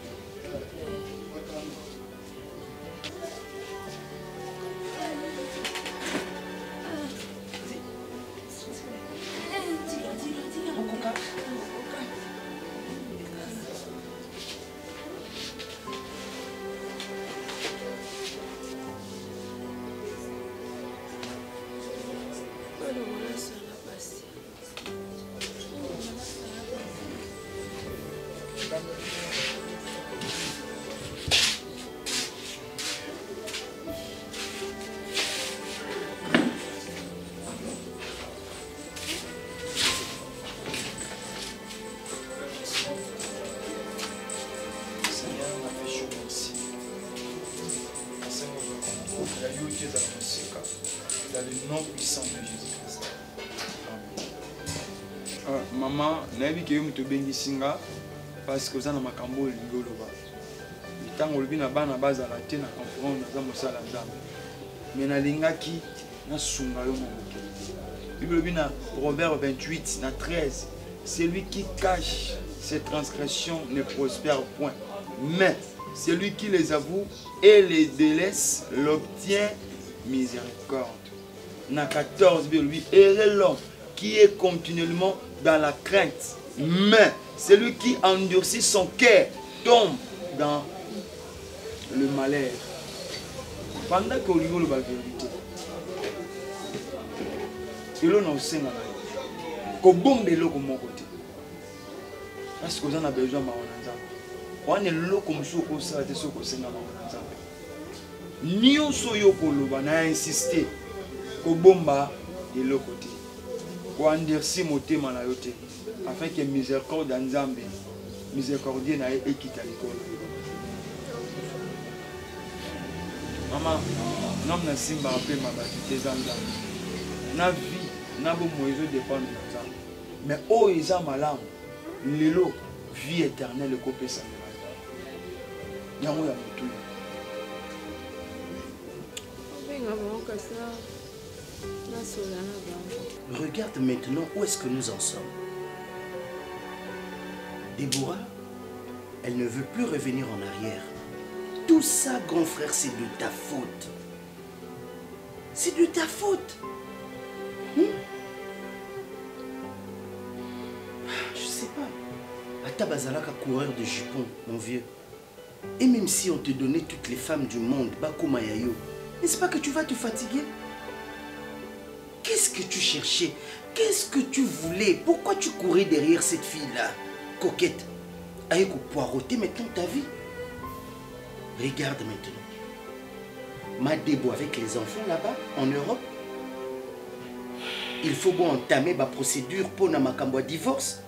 Dans le nom puissant de Jésus-Christ. Maman, nayebi ke yo muto bengisinga parce que oza na makambo olingi oloba. Ntango olobi na bana bazala te na conférence naza mosala Nzambe. Mais nalingaki nasunga yo moke. Bible lobi na Proverbe 28 na 13. Celui qui cache ses transgressions ne prospère point. Mais celui qui les avoue et les délaisse l'obtient miséricorde. Na 14, Bible, heureux l'homme qui est continuellement dans la crainte. Mais celui qui endurcit son cœur tombe dans le malheur. Pendant que vous avez la vérité, il y a un senga. Kobom de l'eau comme mon côté. Parce que vous en avez besoin de on est là comme ça, comme ça, c'est ce que c'est dans ni on soyo koloba na insister ko bomba de l'autre côté ko endurcir motema na yote afin que miséricorde Nzambe miséricordie na ekita likolo. Maman nom na simba pe mabaki te Nzambe na vie na bo moyezo dépendre de Nzambe mais o eza malamu lelo vie éternelle ko pesa yango ya mutu. Regarde maintenant où est-ce que nous en sommes. Déborah, elle ne veut plus revenir en arrière. Tout ça, grand frère, c'est de ta faute. C'est de ta faute. Je sais pas. Ata bazalaka coureur de jupons, mon vieux. Et même si on te donnait toutes les femmes du monde, Bakuma Yayo, n'est-ce pas que tu vas te fatiguer? Qu'est-ce que tu cherchais? Qu'est-ce que tu voulais? Pourquoi tu courais derrière cette fille-là? Coquette. Avec poireauter maintenant ta vie. Regarde maintenant. Ma Débo avec les enfants là-bas, en Europe. Il faut bon entamer ma procédure pour na makambo divorce.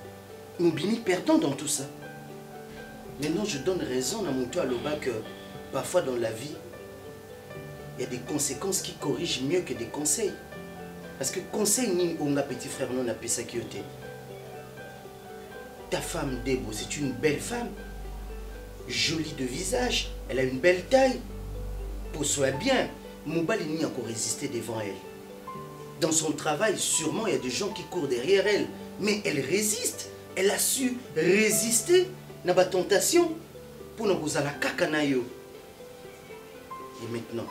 Nous bini perdons dans tout ça. Maintenant, je donne raison à mon toit à l'oba que parfois dans la vie, il y a des conséquences qui corrigent mieux que des conseils. Parce que conseil ni onga petit frère non a pesa kiote. Ta femme Débo, c'est une belle femme, jolie de visage, elle a une belle taille. Pour soi bien, Moubali n'y a encore résisté devant elle. Dans son travail, sûrement il y a des gens qui courent derrière elle, mais elle résiste. Elle a su résister à la tentation pour nous vous à la kakanayo. Et maintenant,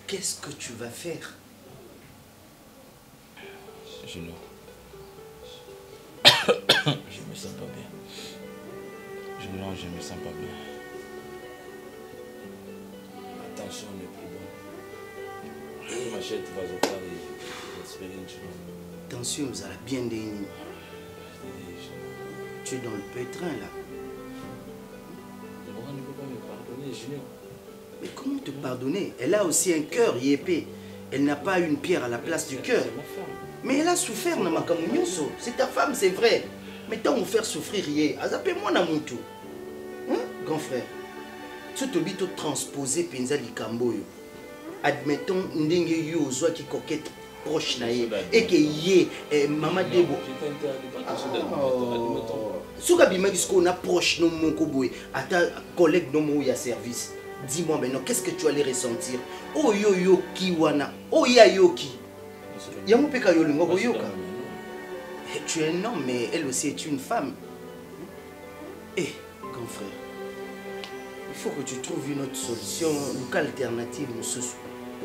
qu'est-ce que tu vas faire? Je me sens pas bien. Je me sens pas bien. Attention n'est plus bonne. Machette va au Paris. Attention, vous allez bien déni. Tu es dans le pétrin là. On ne peut pas me pardonner, Junior. Mais comment te pardonner? Elle a aussi un cœur, Yépé. Elle n'a pas une pierre à la place du cœur. Mais elle a souffert, Namakamunyoso. C'est ta femme, c'est vrai. Mais tant on faire souffrir, Yé. Azapé-moi Namutu. Hein, grand frère? Tu te transposer Penza Likamboyo. Admettons, Ndenge Yo, Zoa qui coquette proche naïe. Et que Yé, Maman Débo. Souka bimaki ce qu'on approche non mon koboy à ta collègue non mon ya service Dis-moi maintenant, qu'est-ce que tu allais ressentir? Oh yo yo ki wana, oh ya yo ki. Yamu peka yo lingo yoka. Tu es un homme, mais elle aussi est une femme. Eh, grand frère, il faut que tu trouves une autre solution, une alternative, monsieur.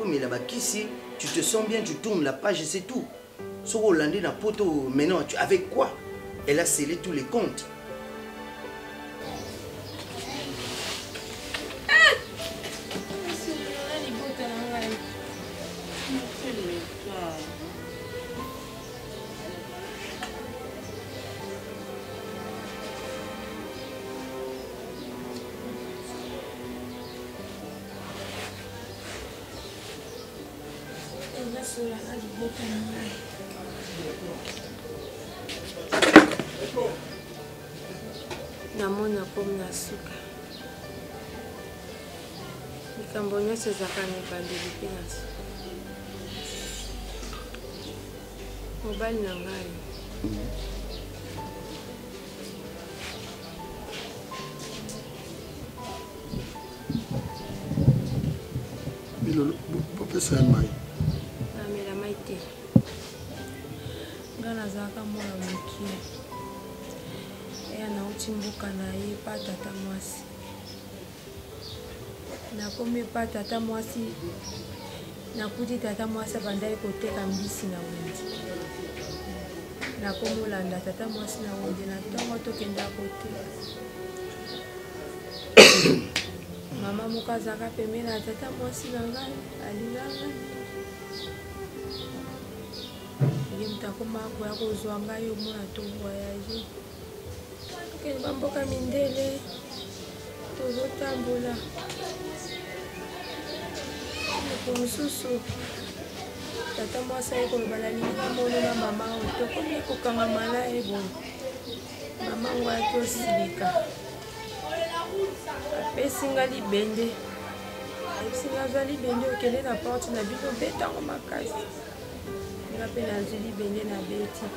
Oh, mais là-bas, ici, tu te sens bien, tu tournes la page et c'est tout. Sur Hollandais, na poto, maintenant, avec quoi? Elle a scellé tous les comptes. Namona pomme na suka. Likambo nyonso ezalaka na ebandeli mpe na suka. Mobali na ngai. Bilolo, popesa ya mai. Namela mai te. Nga nazalaka mwana mokie. Eya nauti mboka na ye pa tata mwasi. Nakomi pa tata mwasi. Nakuti tata mwasi abandaki koteka mbisi na wendi. Nakomi olanda tata mwasi na wendi na ntongo tokenda koteka. Mama moko azalaka pembeni na tata mwasi na ngai alinganga. Ye mutu akoma akoya kozwa ngai omona tovoyage. Tokende bamboka mindele tozotambola. Moko mosusu tata mwasi aye koloba nalingi mono na mama oyo tokomi kokangama na ye boye. Mama ngo ayaki osilika. Apesi nga libende. Apesi nga azwa libende okende na porte na bino betango makasi. Nga mpe nazwi libende na beti.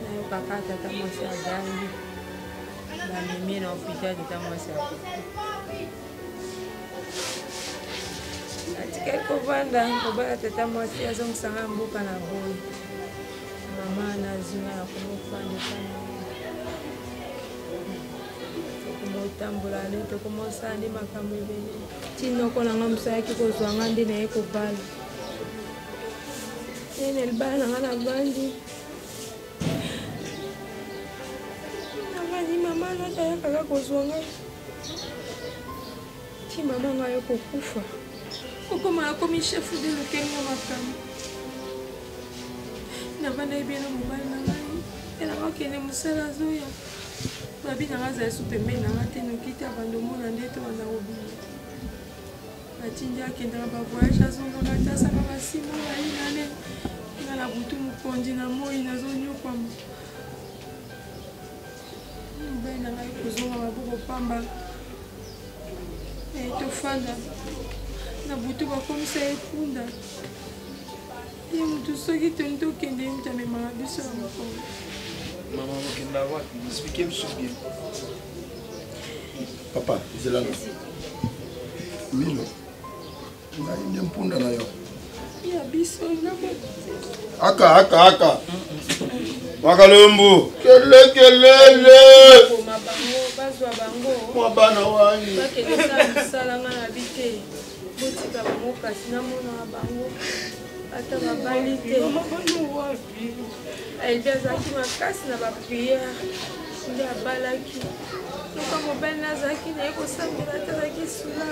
Nayokaka tata mwasi agangi. Bamemie na hôpital tata mwasi akufi. Natikali kobanda tata mwasi azongisanga mboka na boye. Mama nazwi nga na komofandefana. Tokomotambola nde tokomosala nde makambo ebele. Tinoko nanga mosalaki kozwa nga nde naye kobala. Ene libala nanga navandi. Navandi mama nata ayakaka kozwa nga. Ti mama nga aye kokufa. Okoma akomi chef de lokengo makambo. Navanda ebele mobali na ngai. Elanga okende mosala azoya. Babi nanga azali su pembeni nanga te noki te abanda omona nde to banda kobima. Batindi akendaka bavoyage azongaka te asangaka nsima ayi nane nga na butu mokondi na moi nazonyokwama. Mobali nanga ekozonga maboko pamba tofanda na butu bakomisa epunda. Ye mutu soki toni tokende ye mutu amemaka biso ya mokongo. Maman, je vais expliquer bien. Papa, c'est là. Milo. Na inde mpunda na yo. Ya biso ngabo. Aka. Makalumbu. Kelele. Mabango bazwa bango. Mwabana wani. Bakende salanga na bite. Botika bango kasi na mona bango. Ata babali te. Elle azalaki makasi na bapriere nde abalaki loka mobali nazalaki naye kosambela te azalaki sula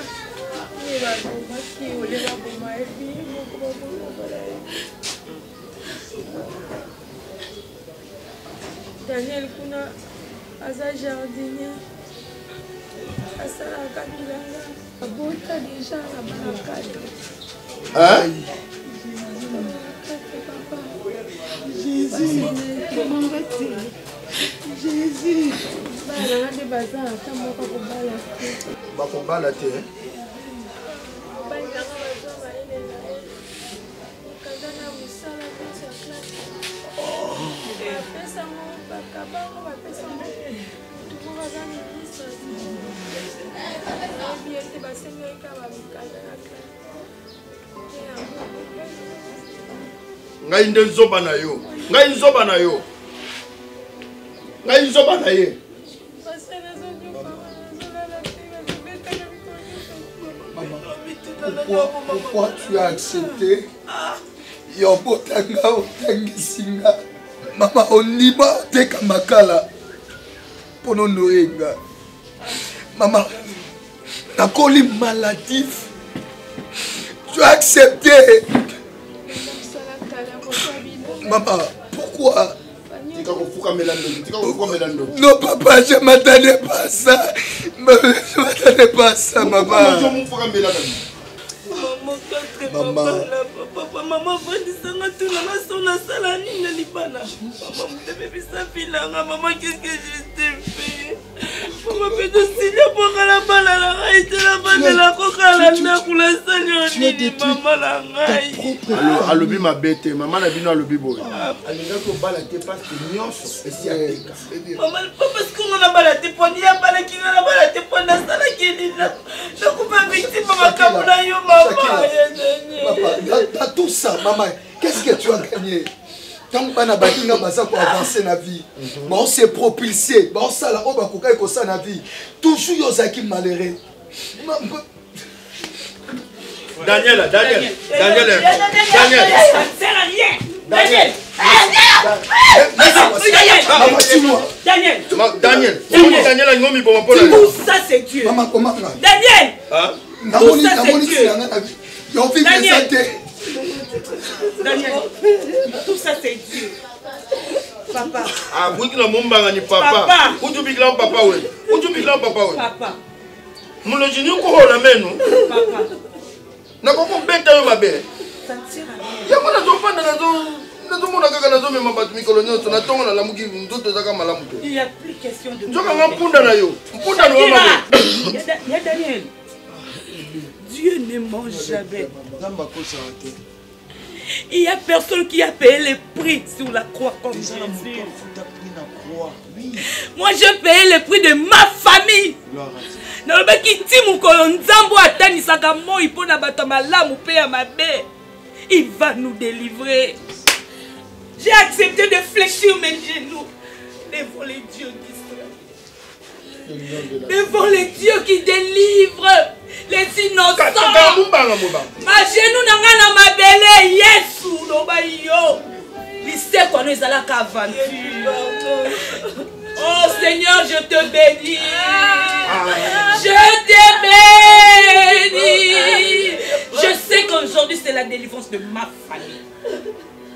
ye babomaki ole baboma ebi moko babomabala ye. Daniel kuna aza jardinier asalaka bilanga abota deja na banakade. Jésus, comment va-t-il? Jésus. Bala nde baza ata moko kobala te. Bakobala te. Bala nanga baza mayele na ye. Kaza na mosala pesa klase. Bapesa mo bakabango bapesa mo tuko baza ministre ngai nde nzoba na yo ngai nzoba na yo ngai nzoba na ye Pourquoi tu as accepté Yobotanga otangisinga Maman onima oteka makala Pono noenga Maman nakoli maladif Tu as accepté Maman pourquoi Non papa je m'attendais pas à ça Je m'attendais pas à ça maman Maman vendisanga tout la sona salani na libana. Maman mtebebisa filanga maman qu'est-ce que je t'ai fait? Maman fait de signer pour la balle à la raïte la balle la coca la nakula sanyoni ni maman la raï. Allo bi ma bête maman na bino allo bi boy. Alinga ko bala te parce que nyonso esi ateka. Maman pas parce qu'on a bala te poni ya bala ki na bala te pona sala ki na. Donc pas victime maman kabula yo maman. Dans tout ça, maman, qu'est-ce que tu as gagné? Tant que na batinga baza pour avancer na vie, on s'est propulsé, on ça là, on va couper comme ça na vie. Toujours yozaki malheureux. Daniel. Ça sert à rien. Daniel. Tout ça c'est Dieu. Maman, comment? Daniel. Tout ça c'est Dieu. Daniel, tout ça c'est Dieu. Papa. Ah, oui, que la mombanga ni papa. Où tu bigla papa ouais. Où tu bigla papa ouais. Papa. Mon logis nous courons la main nous. Papa. N'a pas qu'on bête à ma belle. Ça tire à rien. Y'a pas d'enfant dans la zone. Nous sommes dans la zone même pas de microlonion. On a tant on a la mouki d'autres de la malamou. Il n'y a plus question de. Je vais en pondre na yo. Pondre na yo. Y'a Daniel. Dieu ne mange jamais. Il n'y a personne qui a payé le prix sur la croix comme Jésus. Moi, j'ai payé le prix de ma famille. Il va nous délivrer. J'ai accepté de fléchir mes genoux devant les dieux d'Israël. Devant les dieux qui délivrent les innocents. Ma genou n'a ma belle Yesu loba yo. Lycée qu'on est à la aventure. Oh Seigneur, je te bénis. Je te bénis. Je sais qu'aujourd'hui c'est la délivrance de ma famille.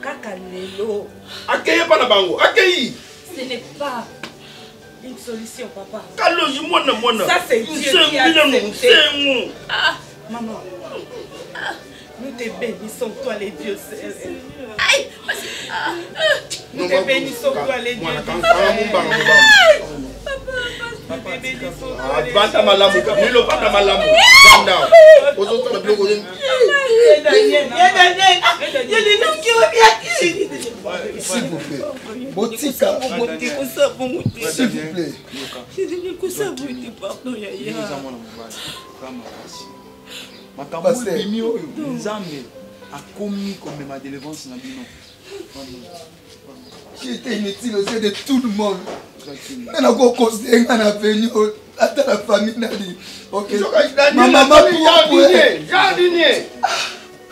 Kakalelo. Accueillez pas la bango. Accueillez. Ce n'est pas une solution, papa. Ça c'est Dieu qui a accepté. Ah, maman. Nous te bénissons, toi les dieux. Nous te bénissons, toi les dieux. S'il vous plaît. Botika. S'il vous plaît. Qui était inutile aux yeux de tout le monde. On a encore considéré qu'on a venu à la famille. Ma maman, jardinier.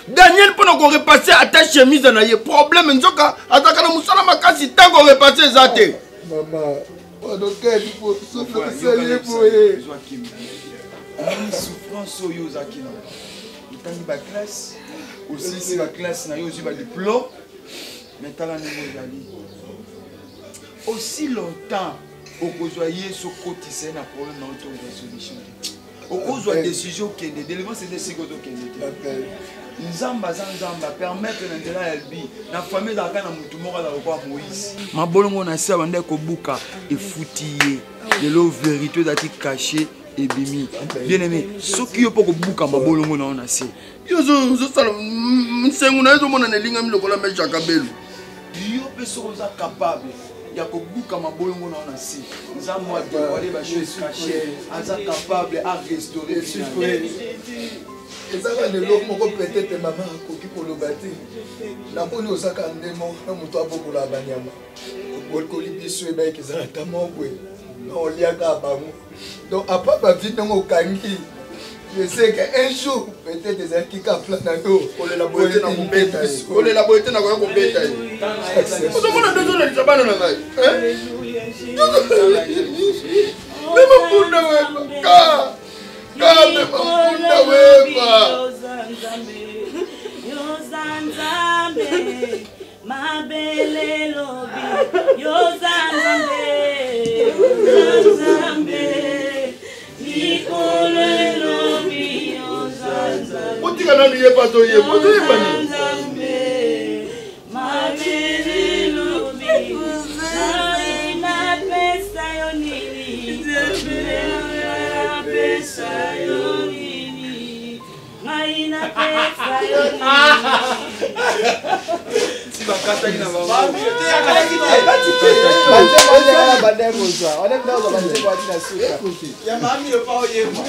Daniel, pendant qu'on repasse à ta chemise, on a eu problème. Nzoka, attaque la moussala makasi, tant qu'on repasse zate. Maman, pendant qu'elle faut souffrir, souffrance au Yozakina. Il t'a mis ma classe, aussi si ma classe n'a eu aussi ma diplôme. Maintenant, aussi longtemps, au besoyer ce côté, c'est un problème dans notre solution. Au cause de la décision qui est des délivrance, c'est des séquences qui est Nzamba Zanzamba permettre d'entrer Elbi. La famille d'Akan a moutumora dans le roi Moïse. Ma bolongo na sa bande ko buka et foutillé. De l'eau vérité d'ati caché et bimi. Bien aimé, ce qui est pour buka ma bolongo na on a sé. Yo zo sala msengu na zo mona nelinga mi lokola me jakabelu. Yo pe so capable. ya kobuka mabolongo na ona si za moi de wale ba choses cachées aza capable à restaurer ezaka lelo moko peut-être mama akoki koloba te namoni ozaka ndemo na moto abokola banyama okoli biso ebaki ezala ta mokwe na oliaka bango donc apa bavi ndenge okangi je sais qu'un jour peut-être ezalaki ka plan na yo kolela boyete na kobeta kolela boyete na koya kobeta ozomona ndozolelisa bana na ngai mema mpunda weba mema mpunda weba Yozanzambe mabele lobi Yozanzambe Nikole lobi Yozanzambe Otika nani ye pato ye pato ye bani mabele lobi Maina pesa yonini Maina pesa yonini Maina pesa yonini bakata ina baba ya mami le pa oyema